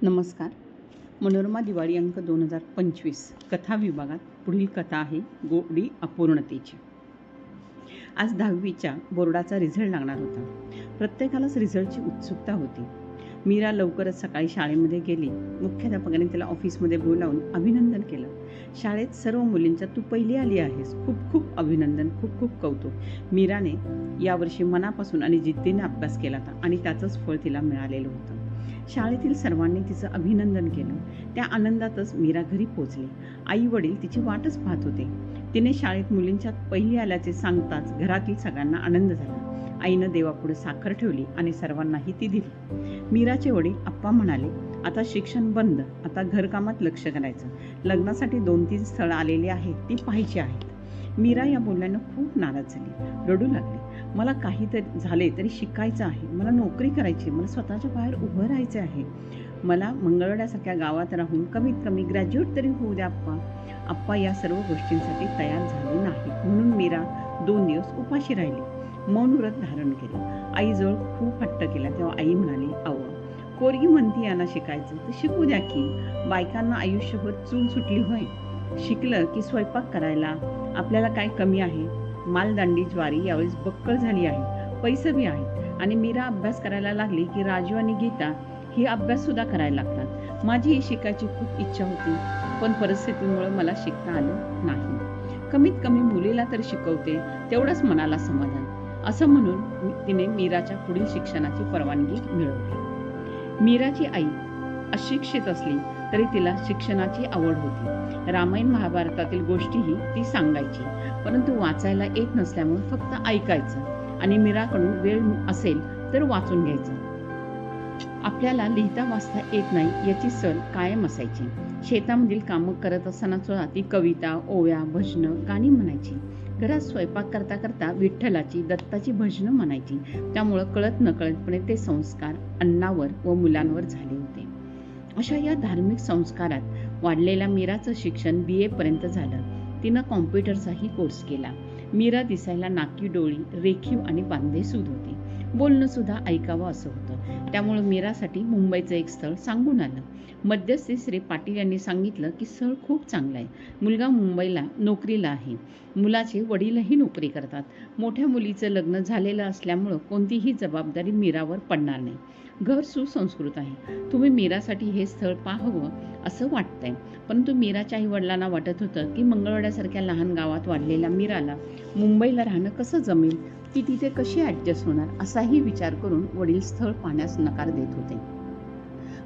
नमस्कार. मनोरमा दिवाळी अंक 2025 कथा विभागात पुढील कथा आहे गोडी अपूर्णतेची. आज 10वीच्या बोर्डाचा रिझल्ट लागणार होता. प्रत्येकालाच रिझल्टची उत्सुकता होती. मीरा लवकरच सकाळी शाळेमध्ये गेली. मुख्याध्यापकाने तिला ऑफिसमध्ये बोलावून अभिनंदन केलं. शाळेत सर्व मुलींच्या तू पहिली आली आहेस, खूप खूप अभिनंदन, खूप खूप कौतुक. मीराने यावर्षी मनापासून आणि जिद्दीने अभ्यास केला होता आणि त्याचंच फळ तिला मिळालेलं होतं. शाळेतील सर्वांनी तिचं अभिनंदन केलं. त्या आनंदातच मीरा घरी पोचली. आई वडील तिची वाटच पाहत होते. तिने शाळेत मुलींच्यात पहिली आल्याचे सांगताच घरातील सगळ्यांना आनंद झाला. आईनं देवापुढे साखर ठेवली आणि सर्वांनाही ती दिली. मीराचे वडील आप्पा म्हणाले, आता शिक्षण बंद, आता घरकामात लक्ष करायचं. लग्नासाठी 2-3 स्थळं आलेली आहेत, ती पाहायची आहेत. मीरा या बोलण्यानं खूप नाराज झाली, रडू लागली. मला काहीतरी झाले तरी शिकायचं आहे, मला नोकरी करायची, मला स्वतःच्या पायावर उभं राहायचं आहे. मला मंगळवेढ्यासारख्या गावात राहून कमीत कमी ग्रॅज्युएट तरी होऊ द्या आप्पा. आप्पा या सर्व गोष्टींसाठी तयार झाले नाहीत. म्हणून मीरा 2 दिवस उपाशी राहिली. मौन व्रत धारण केलं. आईजवळ खूप हट्ट केला. तेव्हा आई म्हणाली, अहो पोरगी म्हणती यांना शिकायचं तर शिकू द्या की. बायकांना आयुष्यभर चूल सुटली होय. शिकलं की स्वयंपाक करायला आपल्याला काय कमी आहे. मालदांडी ज्वारी यावेळेस बक्कळ झाली आहे, पैसे बी आहेत. आणि मीरा अभ्यास करायला लागली की राजू आणि गीता ही अभ्यास सुद्धा करायला लागतात. माझी ही शिकायची खूप इच्छा होती, पण परिस्थितीमुळे मला शिकता आलं नाही. कमीत कमी मुलीला तर शिकवते, तेवढंच मनाला समाधान. असं म्हणून तिने मीराच्या पुढील शिक्षणाची परवानगी मिळवली. मीराची आई अशिक्षित असली तरी तिला शिक्षणाची आवड होती. रामायण महाभारतातील गोष्टीही ती सांगायची, परंतु वाचायला येत नसल्यामुळे फक्त ऐकायचं आणि मीराकडून वेळ असेल तर वाचून घ्यायचं. आपल्याला लिहिता वाचता येत नाही याची सल कायम असायची. शेतामधील कामं करत असताना सुद्धा ती कविता, ओव्या, भजनं, गाणी म्हणायची. घरात स्वयंपाक करता करता विठ्ठलाची, दत्ताची भजनं म्हणायची. त्यामुळं कळत नकळतपणे ते संस्कार अण्णावर व मुलांवर झाले होते. अशा या धार्मिक संस्कारात वाढलेल्या मीराचं शिक्षण BA पर्यंत झालं. तिनं कॉम्प्युटरचाही कोर्स केला. मीरा दिसायला नाकी डोळी, रेखीव आणि बांधेसूद होती. बोलणं सुद्धा ऐकावं असं होतं. त्यामुळे मीरासाठी मुंबईचं एक स्थळ सांगून आलं. मध्यस्थी श्री पाटील यांनी सांगितलं की स्थळ खूप चांगलं आहे. मुलगा मुंबईला नोकरीला आहे. मुलाचे वडीलही नोकरी करतात. मोठ्या मुलीचं लग्न झालेलं असल्यामुळं कोणतीही जबाबदारी मीरावर पडणार नाही. घर सुसंस्कृत आहे. तुम्ही मीरासाठी हे स्थळ पाहावं असं वाटतंय. परंतु मीराच्या आई वडिलांना वाटत होतं की मंगळवेढ्यासारख्या लहान गावात वाढलेल्या मीराला मुंबईला राहणं कसं जमेल, ती तिथे कशी ॲडजस्ट होणार, असाही विचार करून वडील स्थळ पाहण्यास नकार देत होते.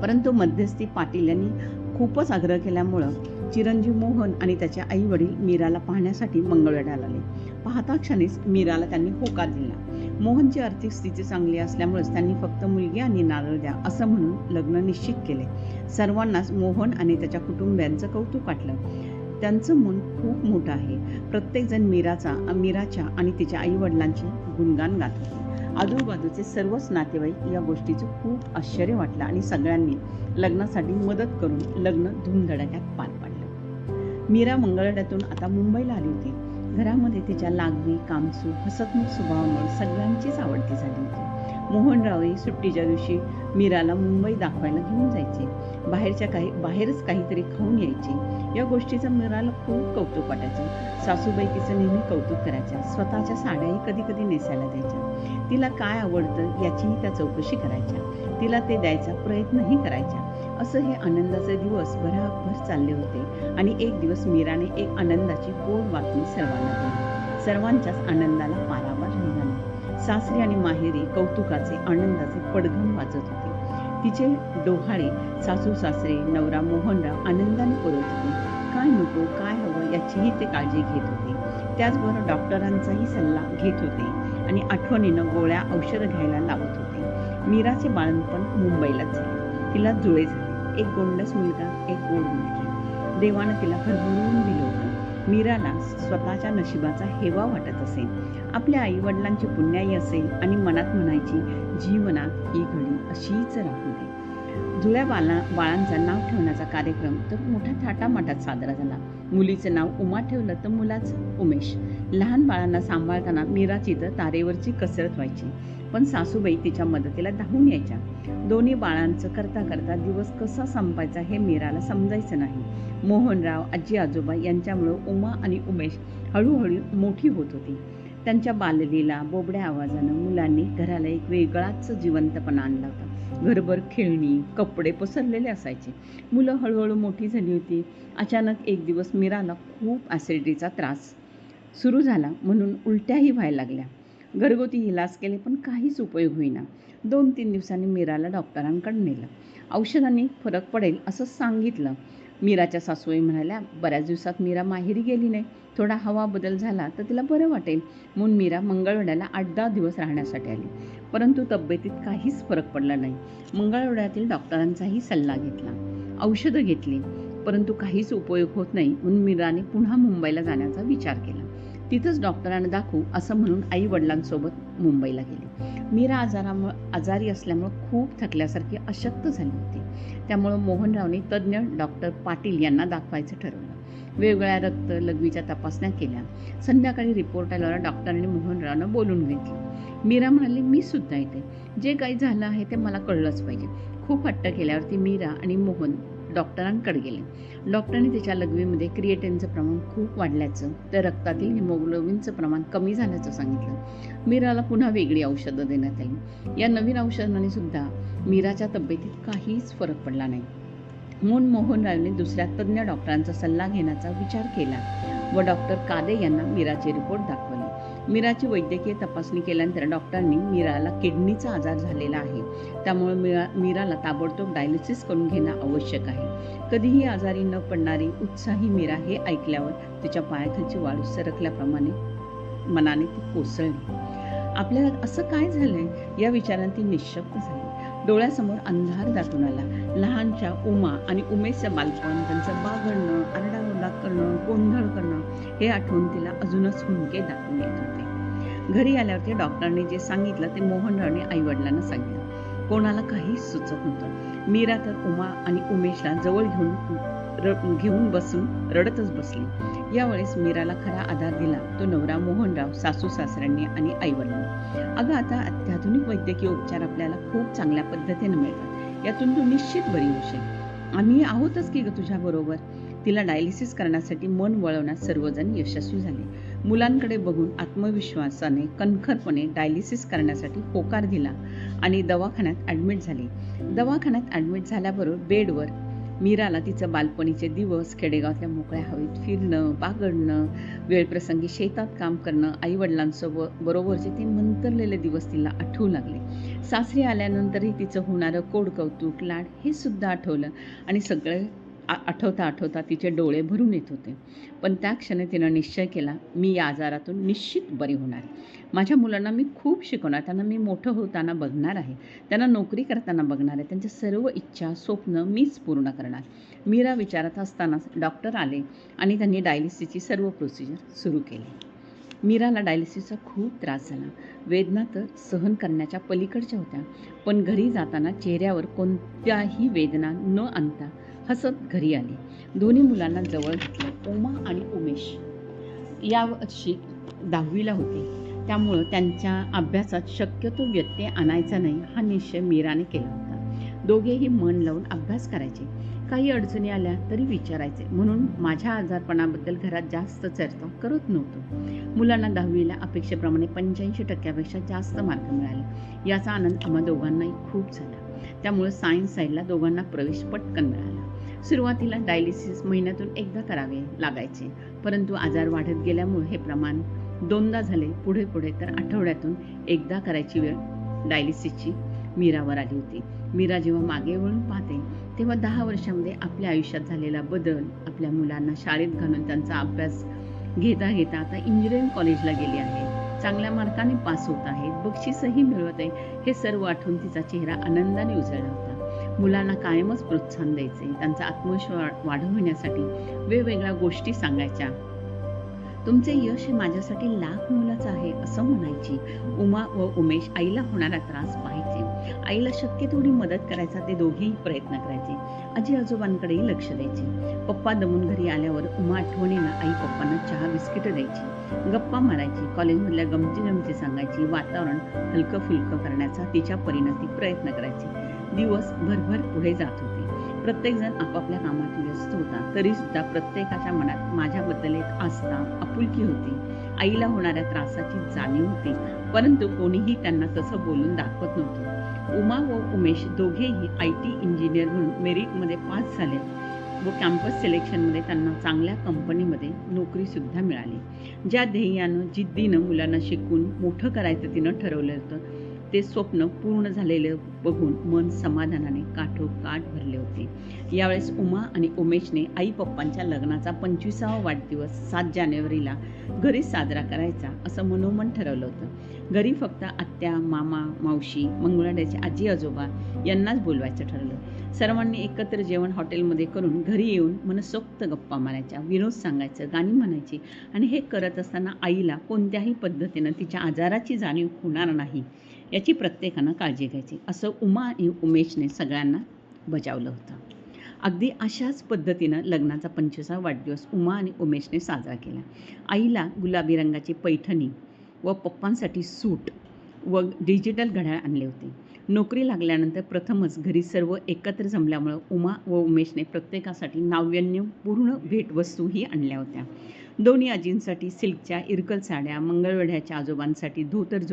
परंतु मध्यस्थी पाटील यांनी खूपच आग्रह केल्यामुळं चिरंजीव मोहन आणि त्याचे आई वडील मीराला पाहण्यासाठी मंगळवेढ्याला आले. पाहता क्षणीच मीराला त्यांनी होकार दिला. मोहनची आर्थिक स्थिती चांगली असल्यामुळेच त्यांनी फक्त मुलगी आणि नारळ द्या असं म्हणून लग्न निश्चित केले. सर्वांनाच मोहन आणि त्याच्या कुटुंबियांचं कौतुक वाटलं. त्यांचं मन खूप मोठं आहे. प्रत्येकजण मीराच्या आणि तिच्या आई वडिलांचे गुणगान गात होते. आजूबाजूचे सर्वच नातेवाईक या गोष्टीचं खूप आश्चर्य वाटलं आणि सगळ्यांनी लग्नासाठी मदत करून लग्न धूमधडाक्यात पार पाडलं. मीरा मंगळवेढ्यातून आता मुंबईला आली होती. घरामध्ये तिच्या लागवी, कामसू, हसतमुख स्वभावामुळे सगळ्यांचीच आवडती झाली होती. मोहनरावही सुट्टीच्या दिवशी मीराला मुंबई दाखवायला घेऊन जायचे. बाहेरच काहीतरी खाऊन यायचे. या गोष्टीचं मीराला खूप कौतुक वाटायचं. सासूबाई तिचं नेहमी कौतुक करायच्या. स्वतःच्या साड्याही कधी कधी नेसायला द्यायच्या. तिला काय आवडतं याचीही त्या चौकशी करायच्या. तिला ते द्यायचा प्रयत्नही करायच्या. असं हे आनंदाचे दिवस भराभर चालले होते आणि एक दिवस मीराने एक आनंदाची गोड बातमी सर्वांना दिली. सर्वांच्याच आनंदाला पारावार राहिला नाही. सासरी आणि माहेरी कौतुकाचे, आनंदाचे पडघम वाजत होते. तिचे डोहाळे सासू सासरे, नवरा मोहनराव आनंदाने पुरवत होते. काय नको, काय हवं याचीही ते काळजी घेत होते. त्याचबरोबर डॉक्टरांचाही सल्ला घेत होते आणि आठवणीनं गोळ्या औषधं घ्यायला लावत होते. मीराचे बाळंतपण मुंबईलाच झाले. तिला जुळे झाले. एक गोंडस मुलगा, एक गोड मुलगी. देवानं तिला भरभरून दिलं होतं. मीराला स्वतःच्या नशिबाचा हेवा वाटत असे. आपल्या आई वडिलांची पुण्याई असेल आणि मनात म्हणायची, जीवनात ही घडी अशीच राहू दे. जुळ्या बाळांचं नाव ठेवण्याचा कार्यक्रम तर मोठ्या थाटामाटात साजरा झाला. मुलीचं नाव उमा ठेवलं तर मुलाचं उमेश. लहान बाळांना सांभाळताना मीराची तर तारेवरची कसरत व्हायची, पण सासूबाई तिच्या मदतीला धावून यायच्या. दोन्ही बाळांचं करता करता दिवस कसा संपायचा हे मीराला समजायचं नाही. मोहनराव, आजी आजोबा यांच्यामुळं उमा आणि उमेश हळूहळू मोठी होत होती. त्यांच्या बाललीला, बोबड्या आवाजानं मुलांनी घराला एक वेगळाच जिवंतपणा आणला होता. घरभर खेळणी, कपडे पसरलेले असायचे. मुलं हळूहळू मोठी झाली होती. अचानक एक दिवस मीराला खूप ॲसिडिटीचा त्रास सुरू झाला, म्हणून उलट्याही व्हायला लागल्या. घरगुती इलाज केले, पण काहीच उपयोग होईना. 2-3 दिवसांनी मीराला डॉक्टरांकडे नेलं. औषधांनी फरक पडेल असं सांगितलं. मीराच्या सासूबाई म्हणाल्या, बऱ्याच दिवसात मीरा माहेरी गेली नाही, थोडा हवा बदल झाला तर तिला बरं वाटेल. म्हणून मीरा मंगळवेढ्याला 8-10 दिवस राहण्यासाठी आली. परंतु तब्येतीत काहीच फरक पडला नाही. मंगळवेढ्यातील डॉक्टरांचाही सल्ला घेतला, औषधं घेतली, परंतु काहीच उपयोग होत नाही. म्हणून मीराने पुन्हा मुंबईला जाण्याचा विचार केला. तिथंच डॉक्टरांना दाखवू असं म्हणून आई वडिलांसोबत मुंबईला गेली. मीरा आजारी असल्यामुळं खूप थकल्यासारखी अशक्त झाली होती. त्यामुळं मोहनरावने तज्ज्ञ डॉक्टर पाटील यांना दाखवायचं ठरवलं. वेगवेगळ्या रक्त लघवीच्या तपासण्या केल्या. संध्याकाळी रिपोर्ट आल्यावर डॉक्टरांनी मोहनरावना बोलून घेतलं. मीरा म्हणाली, मी सुद्धा येते, जे काही झालं आहे ते मला कळलंच पाहिजे. खूप हट्ट केल्यावरती मीरा आणि मोहन डॉक्टरांकडे गेले. डॉक्टरांनी त्याच्या लघवीमध्ये क्रिएटिनचं प्रमाण खूप वाढल्याचं, तर रक्तातील हिमोग्लोबिनचं प्रमाण कमी झाल्याचं सांगितलं. मीराला पुन्हा वेगळी औषधं देण्यात आली. या नवीन औषधांनी सुद्धा मीराच्या तब्येतीत काहीच फरक पडला नाही. म्हणून मोहनरावने दुसऱ्या तज्ज्ञ डॉक्टरांचा सल्ला घेण्याचा विचार केला व डॉक्टर कादे यांना मीराचे रिपोर्ट दाखवले. मीराची वैद्यकीय तपासणी केल्यानंतर डॉक्टरांनी मीराला किडनीचा आजार झालेला आहे, त्यामुळे मीराला ताबडतोब डायलिसिस करून घेणं आवश्यक आहे. कधीही आजारी न पडणारी उत्साही मीरा हे ऐकल्यावर तिच्या पायाखालची वाळू सरकल्याप्रमाणे मनाने ती कोसळली. आपल्याला असं काय झालंय या विचाराने ती निःशब्द झाली. डोळ्यासमोर अंधार दाटून आला. लहानच्या उमा आणि उमेशचं बालपण, त्यांचं बागडणं, आरडाओरडा करणं, गोंधळ करणं हे आठवून तिला अजूनच हुंदके दाटून येत होते. घरी आल्यावरती डॉक्टरांनी जे सांगितलं ते मोहनरावने आईवडिलांना सांगितलं. कोणाला काहीच सुचत नव्हतं. मीरा तर उमा आणि उमेशला जवळ घेऊन बसून रडतच बसली. यावेळेस मीराला खरा आधार दिला तो नवरा मोहनराव, सासू सासऱ्यांनी आणि आईवडिलांनी. अगं, आता अत्याधुनिक वैद्यकीय उपचार आपल्याला खूप चांगल्या पद्धतीने मिळतात, यातून तू निश्चित बरी होशील. आम्ही आहोतच की ग तुझ्या बरोबर. तिला डायलिसिस करण्यासाठी मन वळवण्यात सर्वजण यशस्वी झाले. मुलांकडे बघून आत्मविश्वासाने कणखरपणे डायलिसिस करण्यासाठी होकार दिला आणि दवाखान्यात ॲडमिट झाली. दवाखान्यात ॲडमिट झाल्याबरोबर बेडवर मीराला तिचं बालपणीचे दिवस, खेडेगावातल्या मोकळ्या हवेत फिरणं, बागडणं, वेळप्रसंगी शेतात काम करणं, आईवडिलांसोबत बरोबरचे ते मंतरलेले दिवस तिला आठवू लागले. सासरी आल्यानंतरही तिचं होणारं कोड कौतुक, लाड हे सुद्धा आठवलं आणि सगळे आठवता तिचे डोळे भरून येत होते. पण त्या क्षणी तिनं निश्चय केला, मी या आजारातून निश्चित बरी होणार. माझ्या मुलांना मी खूप शिकवणार, त्यांना मी मोठं होताना बघणार आहे, त्यांना नोकरी करताना बघणार आहे, त्यांच्या सर्व इच्छा, स्वप्न मीच पूर्ण करणार. मीरा विचारत असतानाच डॉक्टर आले आणि त्यांनी डायलिसिसची सर्व प्रोसिजर सुरू केली. मीराला डायलिसिसचा खूप त्रास झाला. वेदना तर सहन करण्याच्या पलीकडच्या होत्या, पण घरी जाताना चेहऱ्यावर कोणत्याही वेदना न आणता हसत घरी आली. दोन्ही मुलांना जवळ घेतलं. उमा आणि उमेश यावर्षी 10वीला होते, त्यामुळं त्यांच्या अभ्यासात शक्यतो व्यत्यय आणायचा नाही हा निश्चय मीराने केला होता. दोघेही मन लावून अभ्यास करायचे. काही अडचणी आल्या तरी विचारायचे, म्हणून माझ्या आजारपणाबद्दल घरात जास्त चर्चा करत नव्हतो. मुलांना 10वीला अपेक्षेप्रमाणे 85% जास्त मार्क मिळाले. याचा आनंद आम्हा दोघांनाही खूप झाला. त्यामुळे सायन्स साईडला दोघांना प्रवेश पटकन मिळाला. सुरुवातीला डायलिसिस महिन्यातून एकदा करावे लागायचे, परंतु आजार वाढत गेल्यामुळे हे प्रमाण 2दा झाले. पुढे तर आठवड्यातून एकदा करायची वेळ डायलिसिसची मीरावर आली होती. मीरा जेव्हा मागे वळून पाहते तेव्हा 10 वर्षांमध्ये आपल्या आयुष्यात झालेला बदल, आपल्या मुलांना शाळेत घालून त्यांचा अभ्यास घेता आता इंजिनिअरिंग कॉलेजला गेली आहे, चांगल्या मार्काने पास होत आहेत, बक्षीसही मिळवत आहे, हे सर्व आठवून तिचा चेहरा आनंदाने उजळला होता. मुलांना कायमच प्रोत्साहन द्यायचे, त्यांचा आत्मविश्वास वाढवण्यासाठी वेगवेगळ्या गोष्टी सांगायच्या. तुमचे यश हे माझ्यासाठी लाख मोलाचं आहे असं म्हणायची. उमा व उमेश आईला होणारा त्रास पाहायचे. आईला शक्य तेवढी मदत करायचा ते दोघेही प्रयत्न करायचे. आजी आजोबांकडेही लक्ष द्यायचे. पप्पा दमून घरी आल्यावर उमा आठवणीनं आई पप्पांना चहा बिस्किटं द्यायची, गप्पा मारायची, कॉलेजमधल्या गमती सांगायची, वातावरण हलकं फुलकं करण्याचा तिच्या परीनं ती प्रयत्न करायची. दिवस भरभर पुढे जात होते. प्रत्येकजण आपापल्या कामात व्यस्त होता, तरी सुद्धा प्रत्येकाच्या मनात माझ्याबद्दल एक आस्था, आपुलकी होती. आईला होणाऱ्या त्रासाची जाणीव होती, परंतु कोणीही त्यांना तसं बोलून दाखवत नव्हतं. उमा व उमेश दोघेही IT इंजिनियर म्हणून मेरिटमध्ये पास झाले व कॅम्पस सिलेक्शनमध्ये त्यांना चांगल्या कंपनीमध्ये नोकरीसुद्धा मिळाली. ज्या ध्येयानं जिद्दीनं मुलांना शिकून मोठं करायचं तिनं ठरवलं होतं, ते स्वप्न पूर्ण झालेलं बघून मन समाधानाने काठोकाठ भरले होते. यावेळेस उमा आणि उमेशने आई पप्पांच्या लग्नाचा 25वा वाढदिवस 7 जानेवारीला घरी साजरा करायचा असं मनोमन ठरवलं होतं. घरी फक्त आत्या, मामा, मावशी, मंगळवाड्याचे आजी आजोबा यांनाच बोलवायचं ठरलं. सर्वांनी एकत्र जेवण हॉटेलमध्ये करून घरी येऊन मनसोक्त गप्पा मारायच्या, विनोद सांगायचं, गाणी म्हणायची आणि हे करत असताना आईला कोणत्याही पद्धतीनं तिच्या आजाराची जाणीव होणार नाही याची प्रत्येकानं काळजी घ्यायची, असं उमा आणि उमेशने सगळ्यांना बजावलं होतं. अगदी अशाच पद्धतीनं लग्नाचा 25वा वाढदिवस उमा आणि उमेशने साजरा केला. आईला गुलाबी रंगाची पैठणी व पप्पांसाठी सूट व डिजिटल घड्याळ आणले होते. नोकरी लागल्यानंतर प्रथमच घरी सर्व एकत्र जमल्यामुळं उमा व उमेशने प्रत्येकासाठी नाविन्यपूर्ण भेटवस्तूही आणल्या होत्या. दोन्ही आजींसाठी सिल्कच्या इरकल साड्या, मंगळवेढ्याच्या आजोबांसाठी धोतर